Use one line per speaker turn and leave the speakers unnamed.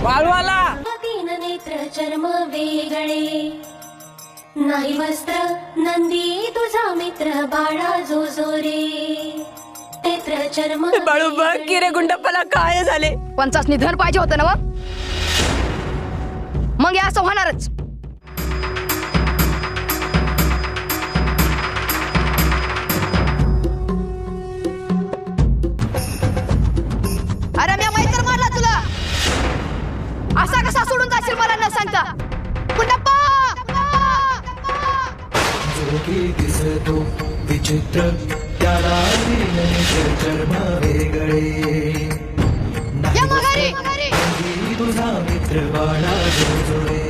वाळवाला
तीन नेत्र चर्म वेगळे नाही वस्त्र नंदी तुझा मित्र बाळा जो जो रे नेत्र चर्म
बाळू बघ की रे गुंडप्पाला काय झाले.
50 निधन पाहिजे होतं ना मग हे असं होणारच. अरे मी मैत्र मारला तुला, असा कसा सोडून जाशील मला न सांगता. गुंडप्पा
दिसतो विचित्र त्याला चर्म वेगळे
या माघारी
तुझा मित्र बाळा जो जो रे